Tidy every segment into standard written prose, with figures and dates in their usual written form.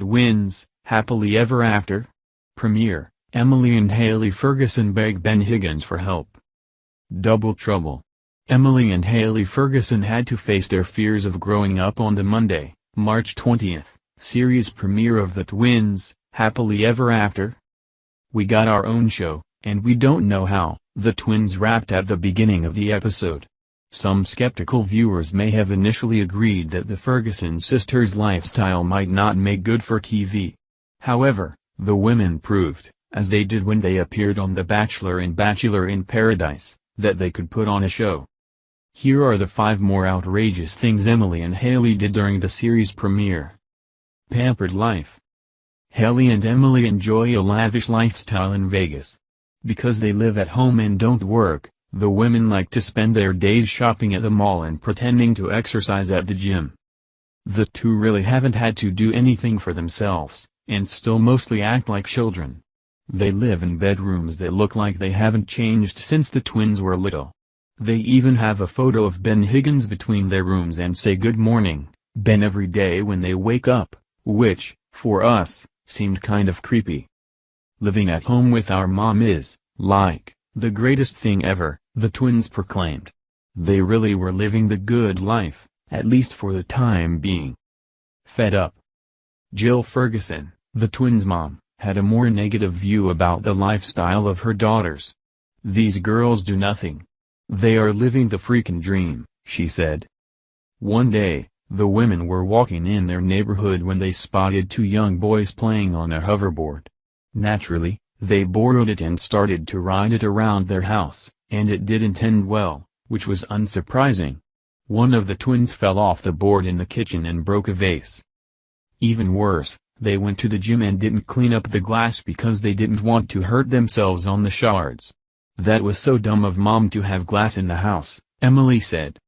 Twins, Happily Ever After? Premiere, Emily and Haley Ferguson beg Ben Higgins for help. Double trouble. Emily and Haley Ferguson had to face their fears of growing up on the Monday, March 20th, series premiere of The Twins, Happily Ever After. "We got our own show, and we don't know how," the twins rapped at the beginning of the episode. Some skeptical viewers may have initially agreed that the Ferguson sisters' lifestyle might not make good for TV. However, the women proved, as they did when they appeared on The Bachelor and Bachelor in Paradise, that they could put on a show. Here are the 5 more outrageous things Emily and Haley did during the series premiere. Pampered Life. Haley and Emily enjoy a lavish lifestyle in Vegas. Because they live at home and don't work, the women like to spend their days shopping at the mall and pretending to exercise at the gym. The two really haven't had to do anything for themselves, and still mostly act like children. They live in bedrooms that look like they haven't changed since the twins were little. They even have a photo of Ben Higgins between their rooms and say good morning, Ben, every day when they wake up, which, for us, seemed kind of creepy. Living at home with our mom is, like, the greatest thing ever, the twins proclaimed. They really were living the good life, at least for the time being. Fed up. Jill Ferguson, the twins' mom, had a more negative view about the lifestyle of her daughters. "These girls do nothing. They are living the freaking dream," she said. One day, the women were walking in their neighborhood when they spotted 2 young boys playing on a hoverboard. Naturally, they borrowed it and started to ride it around their house, and it didn't end well, which was unsurprising. One of the twins fell off the board in the kitchen and broke a vase. Even worse, they went to the gym and didn't clean up the glass because they didn't want to hurt themselves on the shards. "That was so dumb of Mom to have glass in the house," Emily said.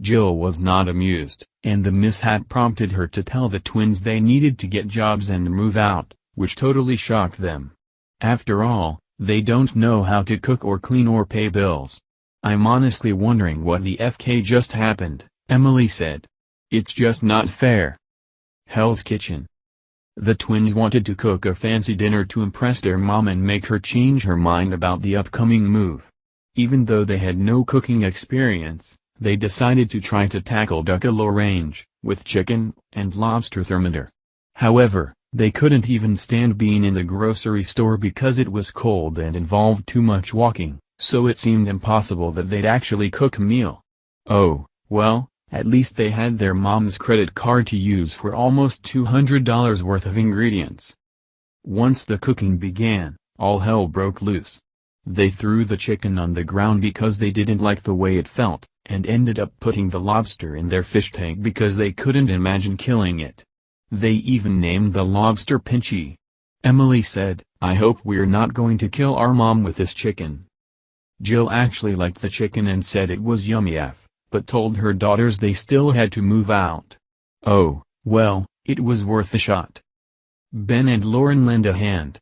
Jill was not amused, and the mishap prompted her to tell the twins they needed to get jobs and move out, which totally shocked them. "After all, they don't know how to cook or clean or pay bills. I'm honestly wondering what the FK just happened," Emily said. "It's just not fair." Hell's Kitchen. The twins wanted to cook a fancy dinner to impress their mom and make her change her mind about the upcoming move. Even though they had no cooking experience, they decided to try to tackle duck a l'orange, with chicken and lobster thermidor. However, they couldn't even stand being in the grocery store because it was cold and involved too much walking, so it seemed impossible that they'd actually cook a meal. Oh, well, at least they had their mom's credit card to use for almost $200 worth of ingredients. Once the cooking began, all hell broke loose. They threw the chicken on the ground because they didn't like the way it felt, and ended up putting the lobster in their fish tank because they couldn't imagine killing it. They even named the lobster Pinchy. Emily said, "I hope we're not going to kill our mom with this chicken." Jill actually liked the chicken and said it was yummy AF, but told her daughters they still had to move out. Oh, well, it was worth a shot. Ben and Lauren lend a hand.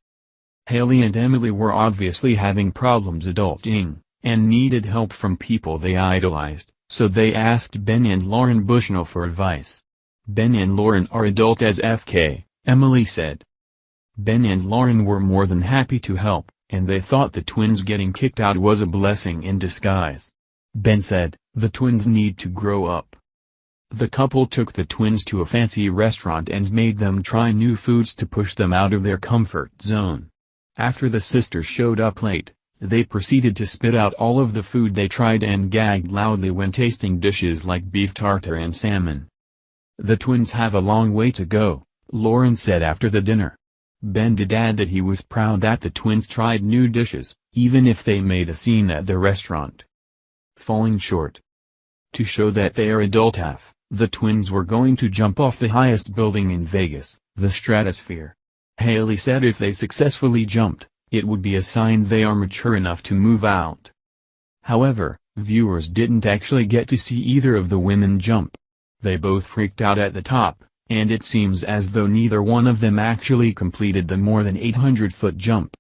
Haley and Emily were obviously having problems adulting, and needed help from people they idolized, so they asked Ben and Lauren Bushnell for advice. "Ben and Lauren are adult as FK, Emily said. Ben and Lauren were more than happy to help, and they thought the twins getting kicked out was a blessing in disguise. Ben said, "The twins need to grow up." The couple took the twins to a fancy restaurant and made them try new foods to push them out of their comfort zone. After the sisters showed up late, they proceeded to spit out all of the food they tried and gagged loudly when tasting dishes like beef tartare and salmon. "The twins have a long way to go," Lauren said after the dinner. Ben did add that he was proud that the twins tried new dishes, even if they made a scene at the restaurant. Falling short. To show that they are adult AF, the twins were going to jump off the highest building in Vegas, the Stratosphere. Haley said if they successfully jumped, it would be a sign they are mature enough to move out. However, viewers didn't actually get to see either of the women jump. They both freaked out at the top, and it seems as though neither one of them actually completed the more than 800-foot jump.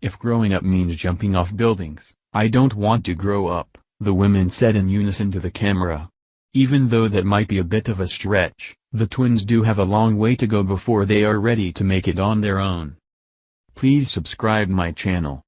"If growing up means jumping off buildings, I don't want to grow up," the women said in unison to the camera. Even though that might be a bit of a stretch, the twins do have a long way to go before they are ready to make it on their own. Please subscribe my channel.